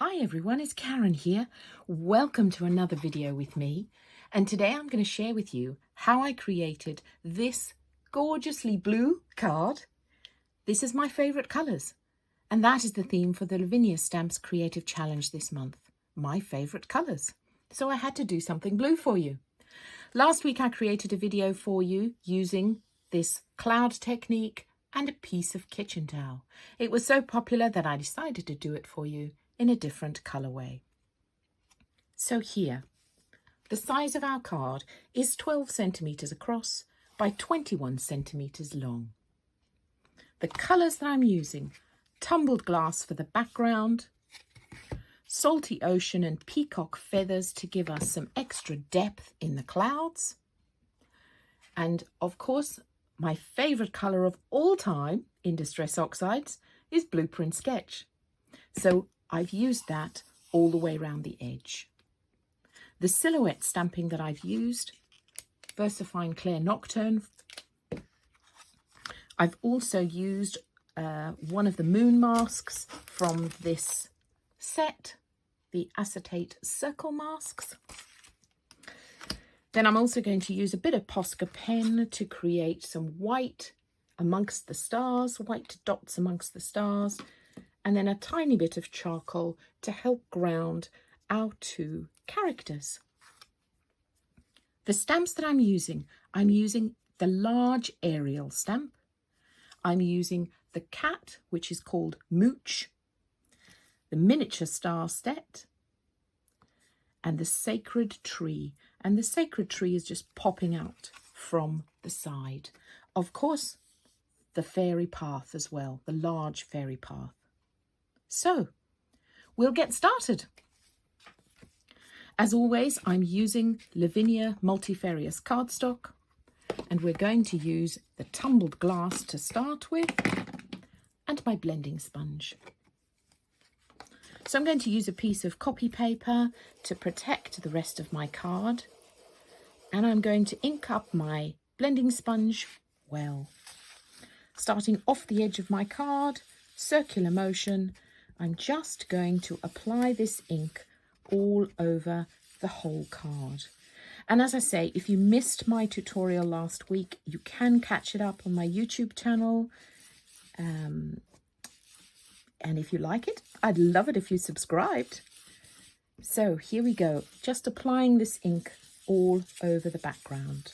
Hi everyone, it's Karen here. Welcome to another video with me. And today I'm going to share with you how I created this gorgeously blue card. This is my favourite colours. And that is the theme for the Lavinia Stamps Creative Challenge this month. My favourite colours. So I had to do something blue for you. Last week I created a video for you using this cloud technique and a piece of kitchen towel. It was so popular that I decided to do it for you in a different colourway. So here, the size of our card is 12 centimetres across by 21 centimetres long. The colours that I'm using: tumbled glass for the background, salty ocean and peacock feathers to give us some extra depth in the clouds, and of course my favourite colour of all time in Distress Oxides is Blueprint Sketch. So I've used that all the way around the edge. The silhouette stamping that I've used, VersaFine Clair Nocturne. I've also used one of the moon masks from this set, the acetate circle masks. Then I'm also going to use a bit of Posca pen to create some white amongst the stars, white dots amongst the stars, and then a tiny bit of charcoal to help ground our two characters. The stamps that I'm using the large Arial stamp. I'm using the cat, which is called Mooch, the miniature star set, and the sacred tree. And the sacred tree is just popping out from the side. Of course, the fairy path as well, the large fairy path. So, we'll get started. As always, I'm using Lavinia multifarious cardstock, and we're going to use the tumbled glass to start with, and my blending sponge. So I'm going to use a piece of copy paper to protect the rest of my card, and I'm going to ink up my blending sponge well. Starting off the edge of my card, circular motion, I'm just going to apply this ink all over the whole card. And as I say, if you missed my tutorial last week, you can catch it up on my YouTube channel. And if you like it, I'd love it if you subscribed. So here we go, just applying this ink all over the background.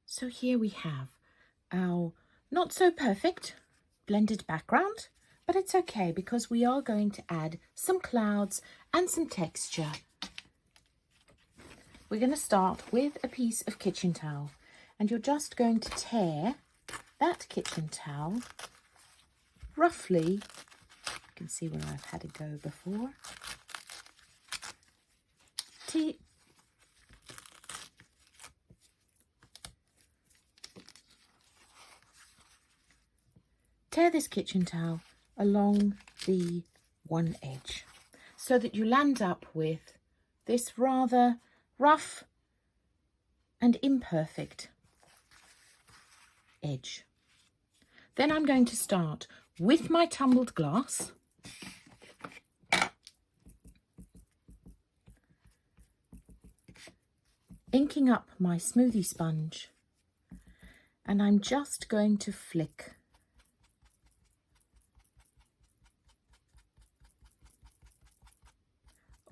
So here we have our not so perfect blended background, but it's okay because we are going to add some clouds and some texture. We're going to start with a piece of kitchen towel, and you're just going to tear that kitchen towel roughly. You can see where I've had it go before. Tear this kitchen towel along the one edge so that you land up with this rather rough and imperfect edge. Then I'm going to start with my tumbled glass, inking up my smoothie sponge And I'm just going to flick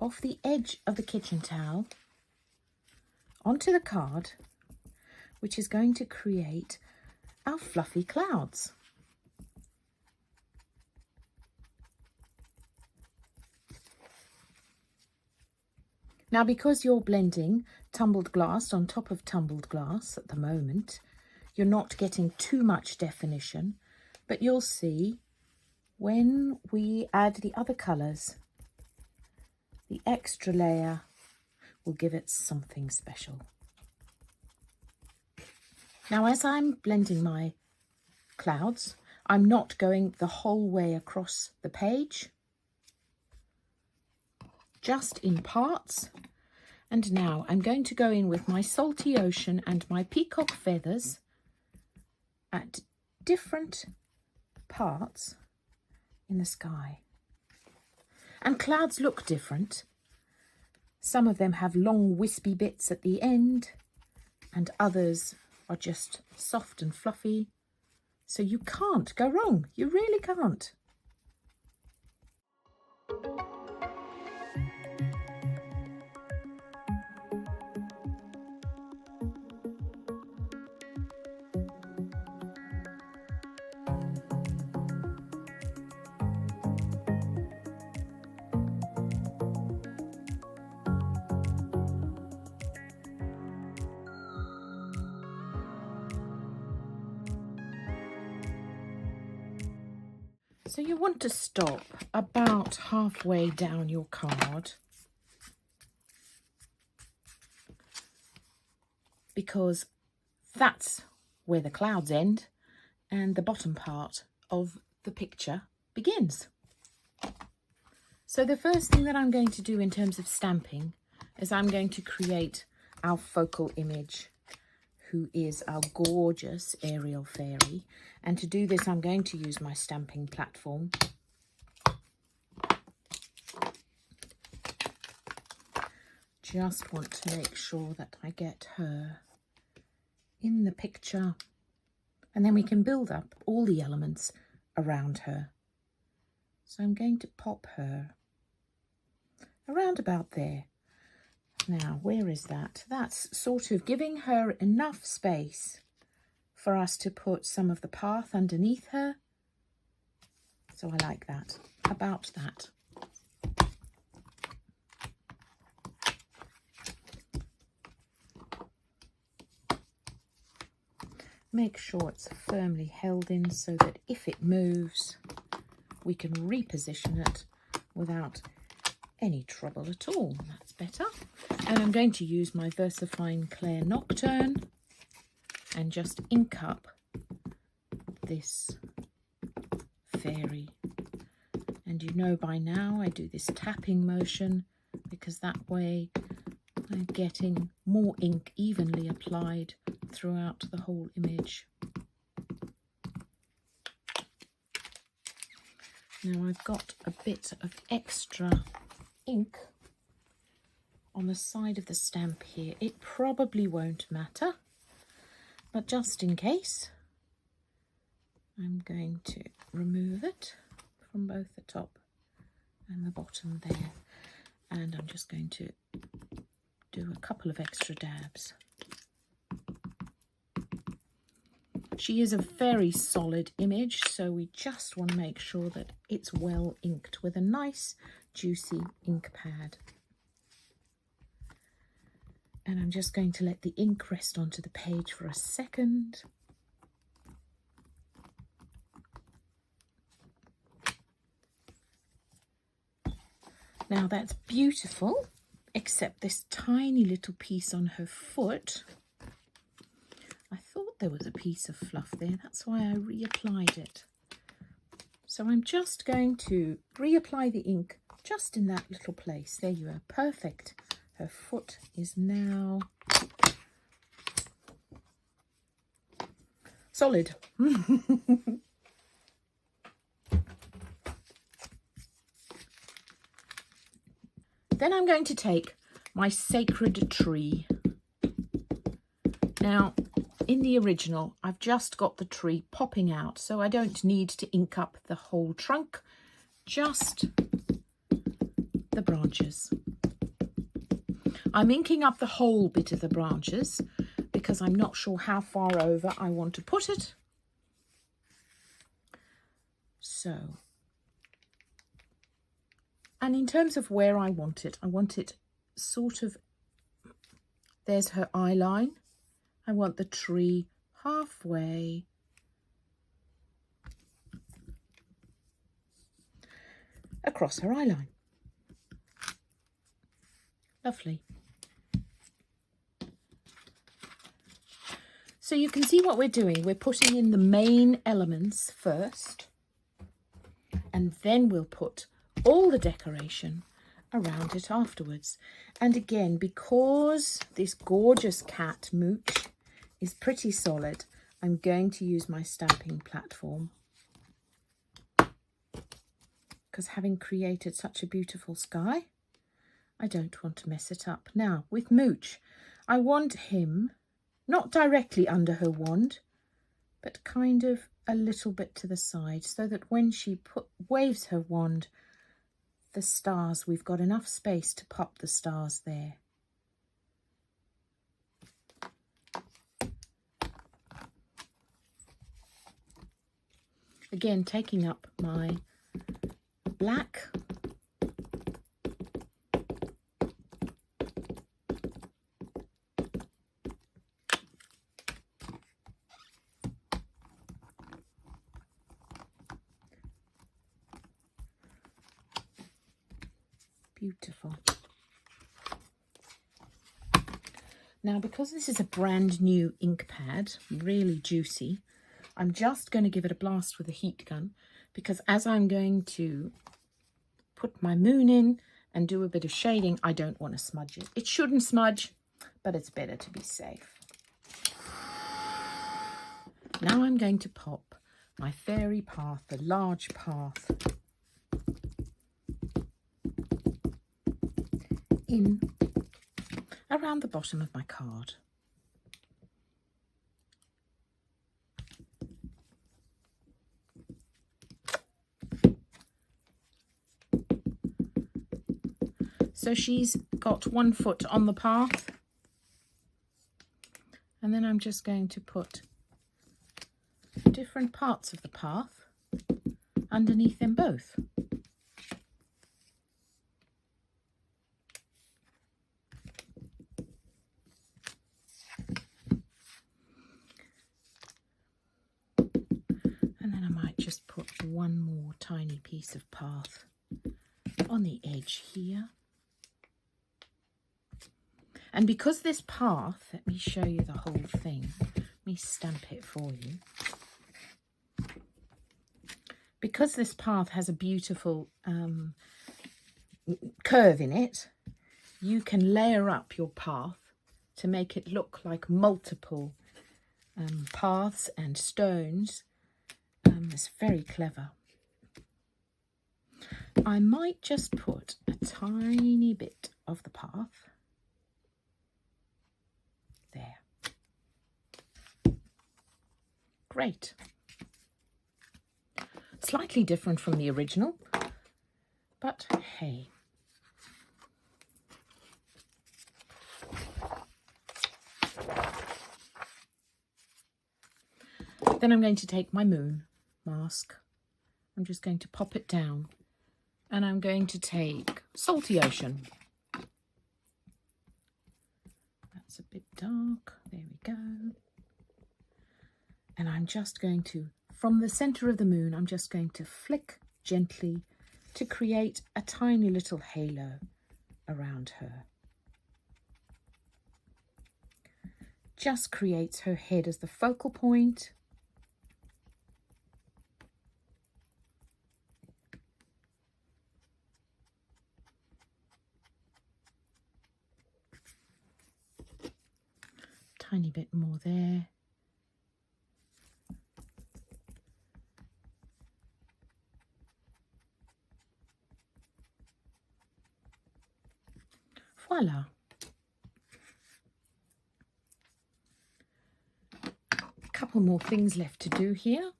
off the edge of the kitchen towel onto the card, which is going to create our fluffy clouds. Now, because you're blending tumbled glass on top of tumbled glass at the moment, you're not getting too much definition, but you'll see when we add the other colours, the extra layer will give it something special. Now, as I'm blending my clouds, I'm not going the whole way across the page, just in parts. And now I'm going to go in with my salty ocean and my peacock feathers at different parts in the sky. And clouds look different. Some of them have long wispy bits at the end, and others are just soft and fluffy. So you can't go wrong. You really can't. So you want to stop about halfway down your card, because that's where the clouds end and the bottom part of the picture begins. So the first thing that I'm going to do in terms of stamping is I'm going to create our focal image, who is our gorgeous Ariel fairy. And to do this, I'm going to use my stamping platform. Just want to make sure that I get her in the picture, and then we can build up all the elements around her. So I'm going to pop her around about there. Now, where is that? That's sort of giving her enough space for us to put some of the path underneath her. So I like that, about that. Make sure it's firmly held in so that if it moves, we can reposition it without any trouble at all. That's better. And I'm going to use my VersaFine Clair Nocturne and just ink up this fairy. And you know by now I do this tapping motion because that way I'm getting more ink evenly applied throughout the whole image. Now I've got a bit of extra ink on the side of the stamp here. It probably won't matter, but just in case, I'm going to remove it from both the top and the bottom there, and I'm just going to do a couple of extra dabs. She is a very solid image, so we just want to make sure that it's well inked with a nice juicy ink pad. And I'm just going to let the ink rest onto the page for a second. Now that's beautiful, except this tiny little piece on her foot. I thought there was a piece of fluff there, that's why I reapplied it. So I'm just going to reapply the ink just in that little place. There you are, perfect. Her foot is now solid. Then I'm going to take my sacred tree. Now, in the original, I've just got the tree popping out, so I don't need to ink up the whole trunk, just the branches. I'm inking up the whole bit of the branches because I'm not sure how far over I want to put it. So, and in terms of where I want it sort of, there's her eye line. I want the tree halfway across her eye line. Lovely. So you can see what we're doing. We're putting in the main elements first, and then we'll put all the decoration around it afterwards. And again, because this gorgeous cat, Mooch, is pretty solid, I'm going to use my stamping platform, because having created such a beautiful sky, I don't want to mess it up. Now, with Mooch, I want him not directly under her wand, but kind of a little bit to the side, so that when she waves her wand, the stars, we've got enough space to pop the stars there. Again, taking up my black. Beautiful. Now, because this is a brand new ink pad, really juicy, I'm just going to give it a blast with a heat gun, because as I'm going to put my moon in and do a bit of shading, I don't want to smudge it. It shouldn't smudge, but it's better to be safe. Now I'm going to pop my fairy path, the large path, in around the bottom of my card. So she's got 1 foot on the path, and then I'm just going to put different parts of the path underneath them both. And then I might just put one more tiny piece of path on the edge here. And because this path, let me show you the whole thing. Let me stamp it for you. Because this path has a beautiful curve in it, you can layer up your path to make it look like multiple paths and stones. It's very clever. I might just put a tiny bit of the path there. Great. Slightly different from the original, but hey. Then I'm going to take my moon mask. I'm just going to pop it down, and I'm going to take Salty Ocean. That's a bit dark. There we go. And I'm just going to, from the center of the moon, I'm just going to flick gently to create a tiny little halo around her. Just creates her head as the focal point. Tiny bit more there. Voila. couple more things left to do here.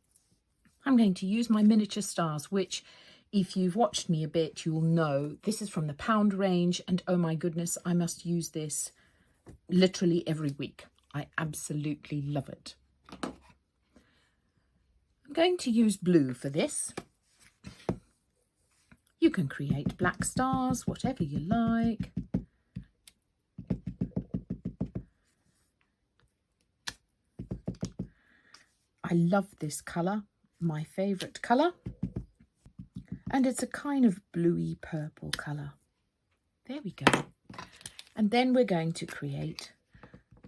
I'm going to use my miniature stars, which if you've watched me a bit, you'll know this is from the pound range, and oh my goodness, I must use this literally every week. I absolutely love it. I'm going to use blue for this. You can create black stars, whatever you like. I love this colour, my favourite colour. And it's a kind of bluey purple colour. There we go. And then we're going to create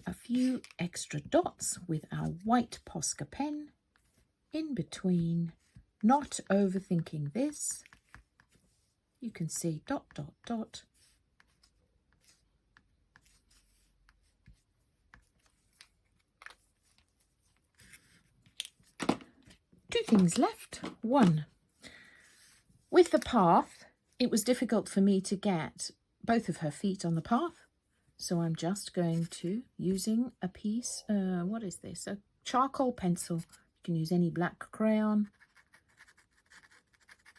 a few extra dots with our white Posca pen in between, not overthinking this. You can see dot, dot, dot. Two things left. One, with the path, it was difficult for me to get both of her feet on the path. So I'm just going to, using a piece, what is this? A charcoal pencil. You can use any black crayon.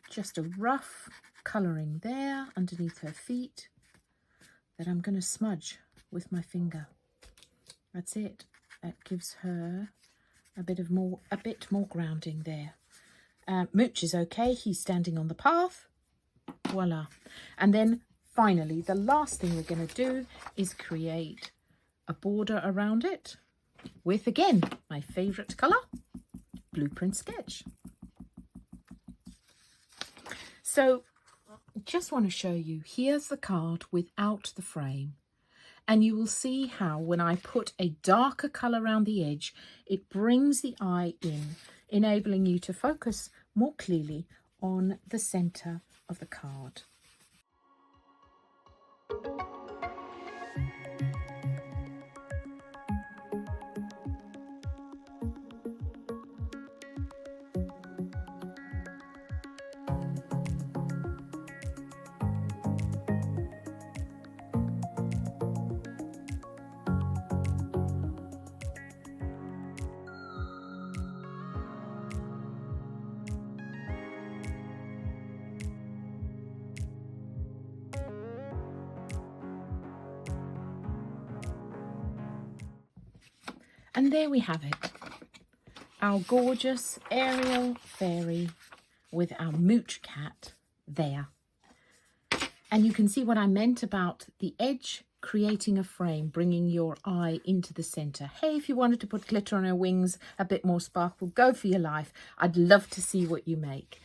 Just a rough colouring there underneath her feet that I'm going to smudge with my finger. That's it. That gives her a bit more grounding there. Mooch is okay. He's standing on the path. Voila. And then finally, the last thing we're going to do is create a border around it with, again, my favourite colour, Blueprint Sketch. So just want to show you, here's the card without the frame. And you will see how when I put a darker colour around the edge, it brings the eye in, enabling you to focus more clearly on the centre of the card. And there we have it, our gorgeous aerial fairy with our Mooch cat there. And you can see what I meant about the edge creating a frame, bringing your eye into the centre. Hey, if you wanted to put glitter on her wings, a bit more sparkle, go for your life. I'd love to see what you make.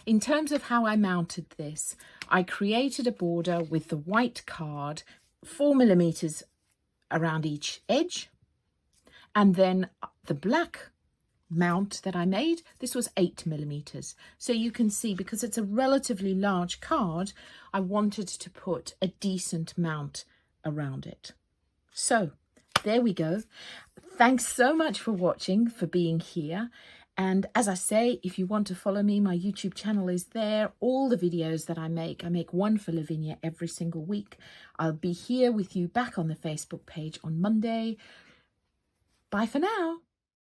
In terms of how I mounted this, I created a border with the white card, 4mm around each edge. And then the black mount that I made, this was 8mm. So you can see, because it's a relatively large card, I wanted to put a decent mount around it. So there we go. Thanks so much for watching, for being here. And as I say, if you want to follow me, my YouTube channel is there. All the videos that I make one for Lavinia every single week. I'll be here with you back on the Facebook page on Monday. Bye for now.